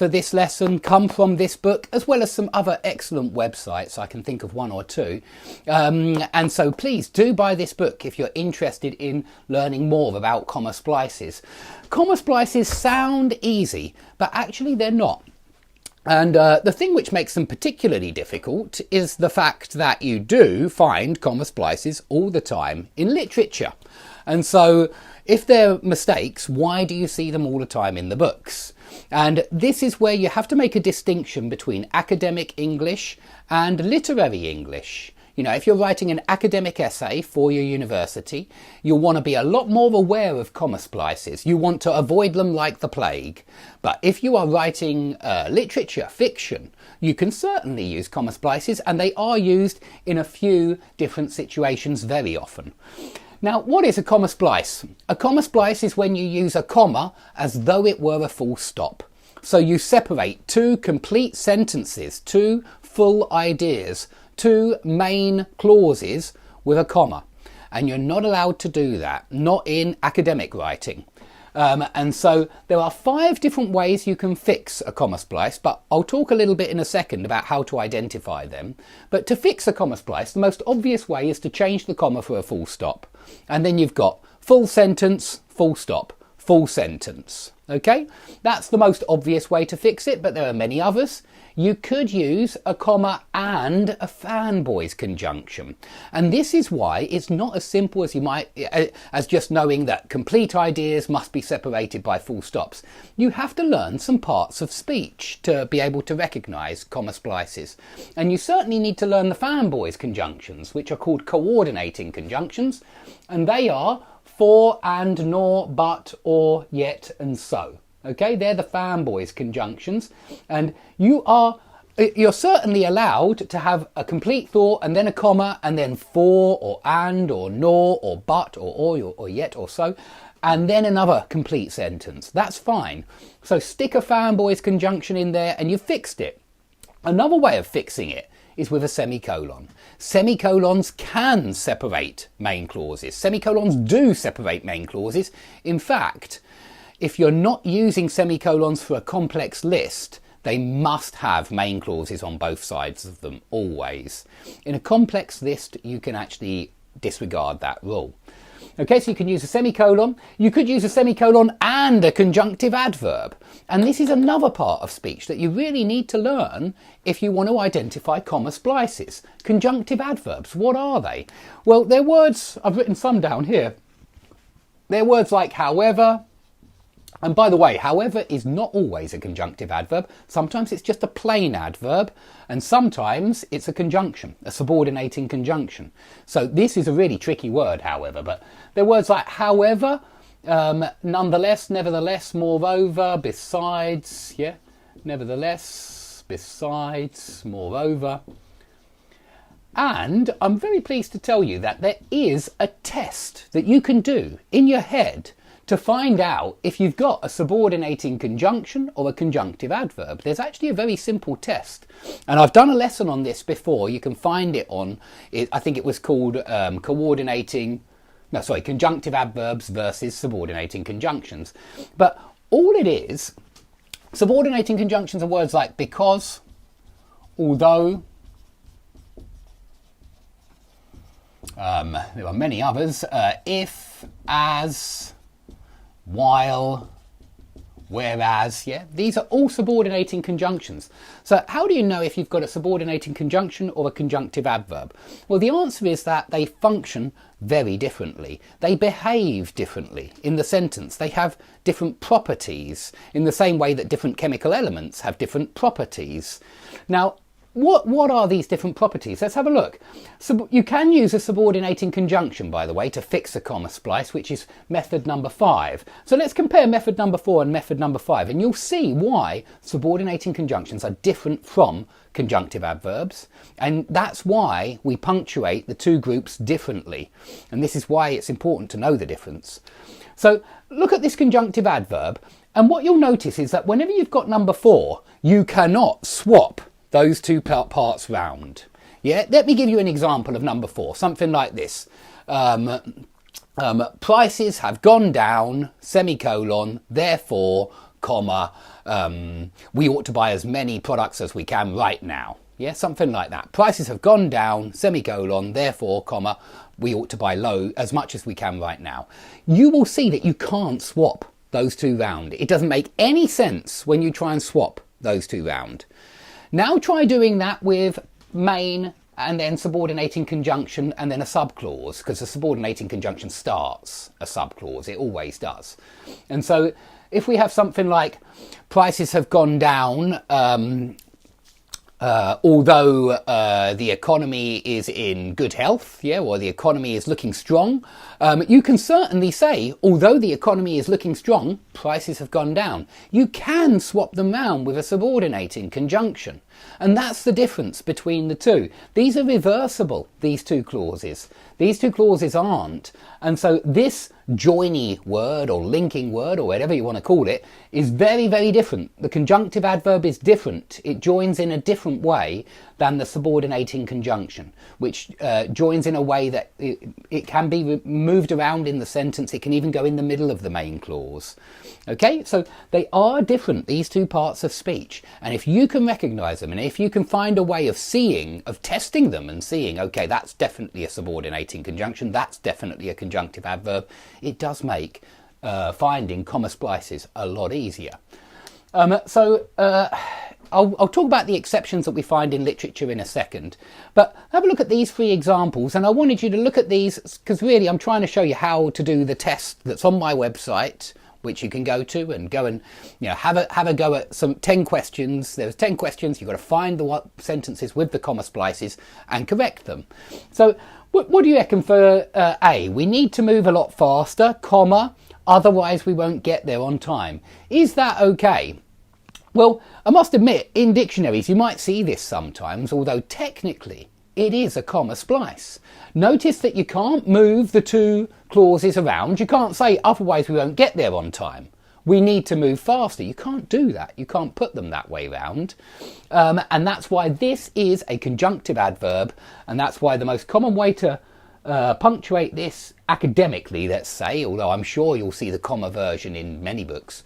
for this lesson come from this book, as well as some other excellent websites. I can think of one or two. And so please do buy this book if you're interested in learning more about comma splices. Comma splices sound easy, but actually they're not. And the thing which makes them particularly difficult is the fact that you do find comma splices all the time in literature. And so if they're mistakes, why do you see them all the time in the books? And this is where you have to make a distinction between academic English and literary English. You know, if you're writing an academic essay for your university, you'll want to be a lot more aware of comma splices. You want to avoid them like the plague. But if you are writing literature, fiction, you can certainly use comma splices, and they are used in a few different situations very often. Now, what is a comma splice? A comma splice is when you use a comma as though it were a full stop. So you separate two complete sentences, two full ideas, two main clauses with a comma. And you're not allowed to do that, not in academic writing. And so there are 5 different ways you can fix a comma splice, but I'll talk a little bit in a second about how to identify them. But to fix a comma splice, the most obvious way is to change the comma for a full stop. And then you've got full sentence, full stop, full sentence. Okay, that's the most obvious way to fix it, but there are many others. You could use a comma and a fanboys conjunction. And this is why it's not as simple as you might, as just knowing that complete ideas must be separated by full stops. You have to learn some parts of speech to be able to recognise comma splices. And you certainly need to learn the fanboys conjunctions, which are called coordinating conjunctions. And they are for, and, nor, but, or, yet, and so. Okay, they're the fanboys conjunctions, and you're certainly allowed to have a complete thought and then a comma and then for or and or nor or but or yet or so, and then another complete sentence. That's fine. So stick a fanboys conjunction in there and you've fixed it. Another way of fixing it is with a semicolon. Semicolons can separate main clauses. Semicolons do separate main clauses. In fact, if you're not using semicolons for a complex list, they must have main clauses on both sides of them, always. In a complex list, you can actually disregard that rule. Okay, so you can use a semicolon. You could use a semicolon and a conjunctive adverb. And this is another part of speech that you really need to learn if you want to identify comma splices. Conjunctive adverbs, what are they? Well, they're words, I've written some down here. They're words like however. And by the way, however is not always a conjunctive adverb. Sometimes it's just a plain adverb, and sometimes it's a conjunction, a subordinating conjunction. So this is a really tricky word, however, but they're words like however, nonetheless, nevertheless, moreover, besides, yeah, nevertheless, besides, moreover. And I'm very pleased to tell you that there is a test that you can do in your head to find out if you've got a subordinating conjunction or a conjunctive adverb. There's actually a very simple test. And I've done a lesson on this before. You can find it on, I think it was called conjunctive adverbs versus subordinating conjunctions. But all it is, subordinating conjunctions are words like because, although, there are many others, if, as, while, whereas, yeah, these are all subordinating conjunctions. So how do you know if you've got a subordinating conjunction or a conjunctive adverb? Well, the answer is that they function very differently. They behave differently in the sentence. They have different properties in the same way that different chemical elements have different properties. Now, what are these different properties? Let's have a look. So you can use a subordinating conjunction, by the way, to fix a comma splice, which is method number 5. So let's compare method number 4 and method number 5, and you'll see why subordinating conjunctions are different from conjunctive adverbs, and that's why we punctuate the two groups differently, and this is why it's important to know the difference. So look at this conjunctive adverb, and what you'll notice is that whenever you've got number 4, you cannot swap those two parts round. Yeah, let me give you an example of number 4, something like this. Prices have gone down, semicolon, therefore, comma, we ought to buy as many products as we can right now. Yeah, something like that. Prices have gone down, semicolon, therefore, comma, we ought to buy low as much as we can right now. You will see that you can't swap those two round. It doesn't make any sense when you try and swap those two round. Now try doing that with main and then subordinating conjunction and then a subclause, because the subordinating conjunction starts a subclause. It always does. And so if we have something like prices have gone down, although the economy is in good health, yeah, or the economy is looking strong, you can certainly say, although the economy is looking strong, prices have gone down. You can swap them round with a subordinating conjunction. And that's the difference between the two. These are reversible, these two clauses. These two clauses aren't. And so this joiny word or linking word or whatever you want to call it is very, very different. The conjunctive adverb is different. It joins in a different way than the subordinating conjunction, which joins in a way that it can be moved around in the sentence. It can even go in the middle of the main clause. Okay, so they are different, these two parts of speech. And if you can recognise them, and if you can find a way of seeing, of testing them and seeing, okay, that's definitely a subordinating conjunction, that's definitely a conjunctive adverb, it does make finding comma splices a lot easier. I'll talk about the exceptions that we find in literature in a second, but have a look at these three examples, and I wanted you to look at these because really I'm trying to show you how to do the test that's on my website, which you can go to and have a go at some 10 questions. There's 10 questions. You've got to find the sentences with the comma splices and correct them. So what do you reckon for A? We need to move a lot faster, comma, otherwise we won't get there on time. Is that okay? Well, I must admit, in dictionaries you might see this sometimes, although technically it is a comma splice. Notice that you can't move the two clauses around. You can't say, otherwise we won't get there on time. We need to move faster. You can't do that. You can't put them that way round. And that's why this is a conjunctive adverb. And that's why the most common way to punctuate this academically, let's say, although I'm sure you'll see the comma version in many books,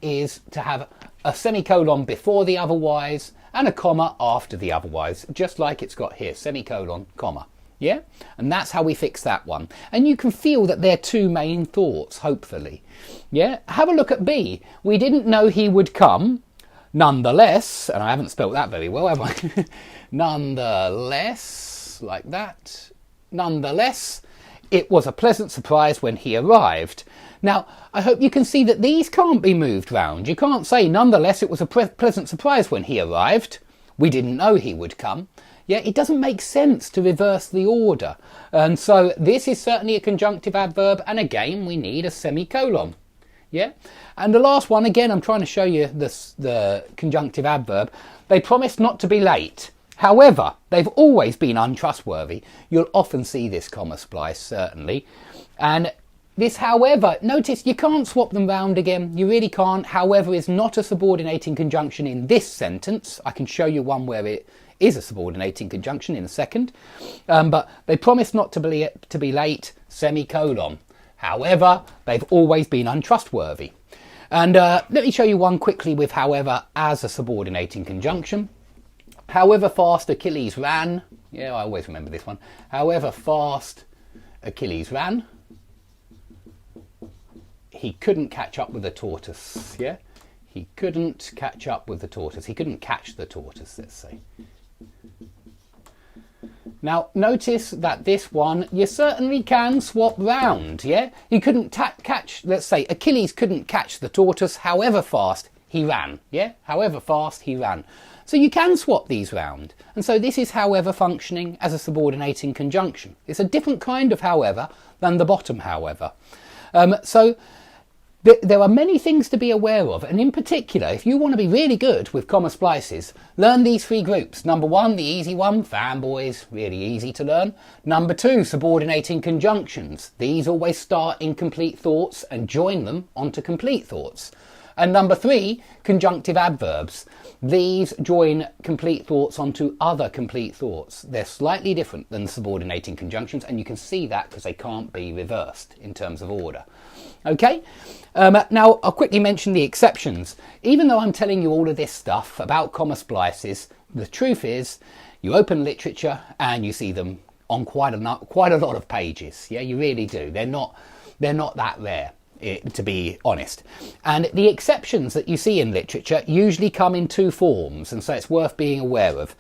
is to have a semicolon before the otherwise and a comma after the otherwise, just like it's got here, semicolon, comma. Yeah? And that's how we fix that one. And you can feel that they're two main thoughts, hopefully. Yeah? Have a look at B. We didn't know he would come. Nonetheless, and I haven't spelt that very well, have I? Nonetheless, like that. Nonetheless, it was a pleasant surprise when he arrived. Now, I hope you can see that these can't be moved round. You can't say, nonetheless, it was a pleasant surprise when he arrived. We didn't know he would come. Yeah, it doesn't make sense to reverse the order. And so this is certainly a conjunctive adverb. And again, we need a semicolon. Yeah. And the last one, again, I'm trying to show you the conjunctive adverb. They promised not to be late. However, they've always been untrustworthy. You'll often see this comma splice, certainly. And this, however, notice you can't swap them round again. You really can't. However is not a subordinating conjunction in this sentence. I can show you one where it is a subordinating conjunction in a second. But they promised not to be late, semicolon. However, they've always been untrustworthy. And let me show you one quickly with however as a subordinating conjunction. However fast Achilles ran. Yeah, I always remember this one. However fast Achilles ran, he couldn't catch up with the tortoise. Yeah, he couldn't catch up with the tortoise. He couldn't catch the tortoise, let's say. Now, notice that this one, you certainly can swap round, yeah? You couldn't catch, let's say, Achilles couldn't catch the tortoise, however fast he ran, yeah? However fast he ran. So you can swap these round. And so this is however functioning as a subordinating conjunction. It's a different kind of however than the bottom however. There are many things to be aware of, and in particular, if you want to be really good with comma splices, learn these three groups. Number one, the easy one, fanboys, really easy to learn. Number two, subordinating conjunctions. These always start in complete thoughts and join them onto complete thoughts. And number three, conjunctive adverbs. These join complete thoughts onto other complete thoughts. They're slightly different than subordinating conjunctions, and you can see that because they can't be reversed in terms of order. Okay. Now, I'll quickly mention the exceptions. Even though I'm telling you all of this stuff about comma splices, the truth is you open literature and you see them on quite a lot of pages. Yeah, you really do. They're not that rare, to be honest. And the exceptions that you see in literature usually come in two forms, and so it's worth being aware of.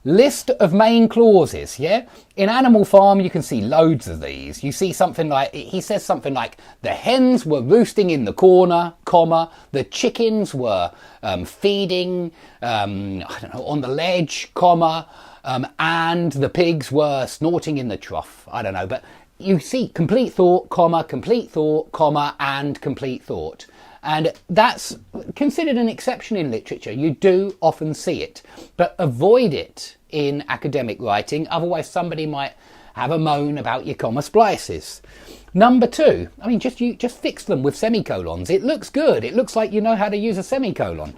List of main clauses, yeah? In Animal Farm, you can see loads of these. You see something like, he says something like, the hens were roosting in the corner, comma, the chickens were feeding, I don't know, on the ledge, comma, and the pigs were snorting in the trough. I don't know, but you see complete thought, comma, and complete thought. And that's considered an exception in literature. You do often see it, but avoid it in academic writing. Otherwise, somebody might have a moan about your comma splices. Number two, I mean, just fix them with semicolons. It looks good. It looks like you know how to use a semicolon.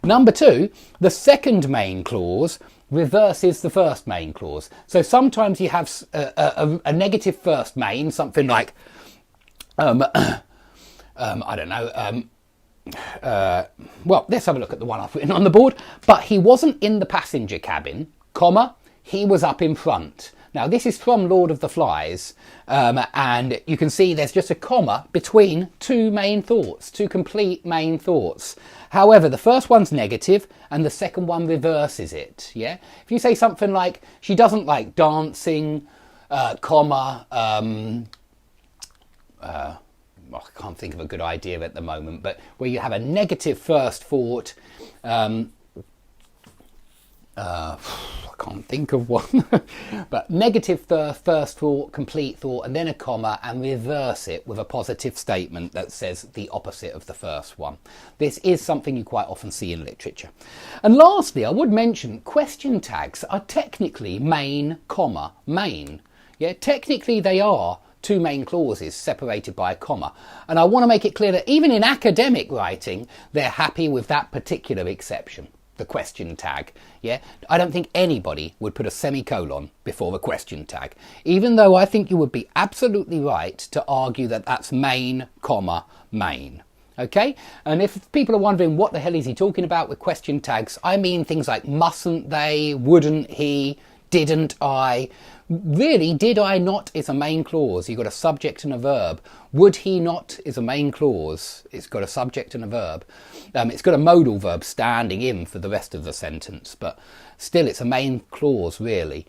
Number two, the second main clause reverses the first main clause. So sometimes you have a negative first main, something like, I don't know, well, let's have a look at the one I've written on the board. But he wasn't in the passenger cabin, comma, he was up in front. Now, this is from Lord of the Flies, and you can see there's just a comma between two main thoughts, two complete main thoughts. However, the first one's negative and the second one reverses it, yeah? If you say something like, she doesn't like dancing, comma, I can't think of a good idea at the moment, but where you have a negative first thought, I can't think of one, but negative first thought, complete thought, and then a comma, and reverse it with a positive statement that says the opposite of the first one. This is something you quite often see in literature. And lastly, I would mention question tags are technically main, comma, main. Yeah, technically they are two main clauses separated by a comma. And I want to make it clear that even in academic writing, they're happy with that particular exception, the question tag. Yeah, I don't think anybody would put a semicolon before a question tag, even though I think you would be absolutely right to argue that that's main, comma, main. Okay, and if people are wondering what the hell is he talking about with question tags, I mean things like mustn't they, wouldn't he, didn't I. Really, did I not is a main clause. You've got a subject and a verb. Would he not is a main clause. It's got a subject and a verb. It's got a modal verb standing in for the rest of the sentence, but still it's a main clause, really.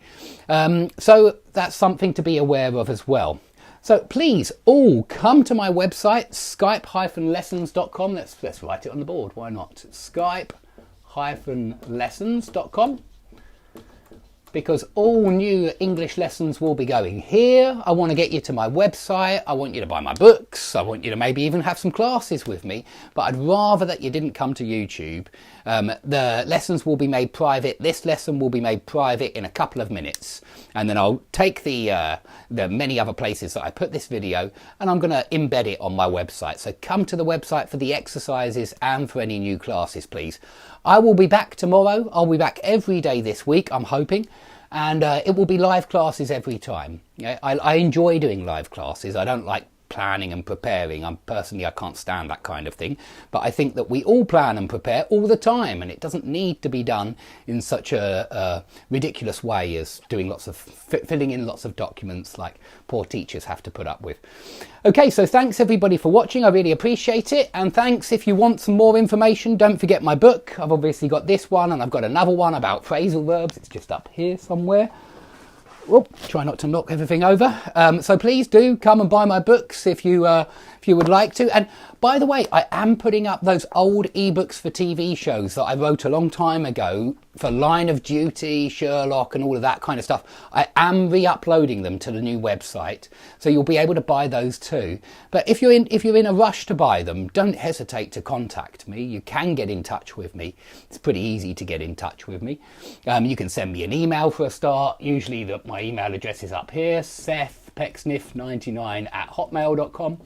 So that's something to be aware of as well. So please all come to my website, skype-lessons.com. Let's write it on the board. Why not? Skype-lessons.com. Because all new English lessons will be going here. I want to get you to my website. I want you to buy my books. I want you to maybe even have some classes with me. But I'd rather that you didn't come to YouTube. The lessons will be made private. This lesson will be made private in a couple of minutes. And then I'll take the many other places that I put this video and I'm going to embed it on my website. So come to the website for the exercises and for any new classes, please. I will be back tomorrow. I'll be back every day this week, I'm hoping. And it will be live classes every time. Yeah, I enjoy doing live classes. I don't like planning and preparing. I can't stand that kind of thing. But I think that we all plan and prepare all the time, and it doesn't need to be done in such a ridiculous way as doing filling in lots of documents like poor teachers have to put up with. Okay, so thanks everybody for watching. I really appreciate it. And thanks. If you want some more information, don't forget my book. I've obviously got this one, and I've got another one about phrasal verbs. It's just up here somewhere. Whoop, try not to knock everything over. So please do come and buy my books if you would like to. And by the way, I am putting up those old ebooks for TV shows that I wrote a long time ago for Line of Duty, Sherlock and all of that kind of stuff. I am re-uploading them to the new website, so you'll be able to buy those too. But if you're in a rush to buy them, don't hesitate to contact me. You can get in touch with me. It's pretty easy to get in touch with me. You can send me an email for a start. Usually my email address is up here, sethpecksniff99@hotmail.com.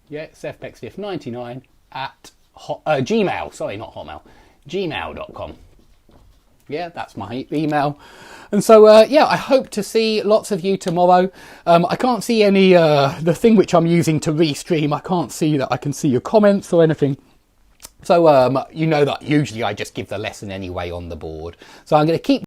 Yeah, sethpecksniff99 at Gmail. Sorry, not Hotmail. Gmail.com. Yeah, that's my email. And so, yeah, I hope to see lots of you tomorrow. I can't see any, the thing which I'm using to restream, I can't see that I can see your comments or anything. So, you know that usually I just give the lesson anyway on the board. So I'm going to keep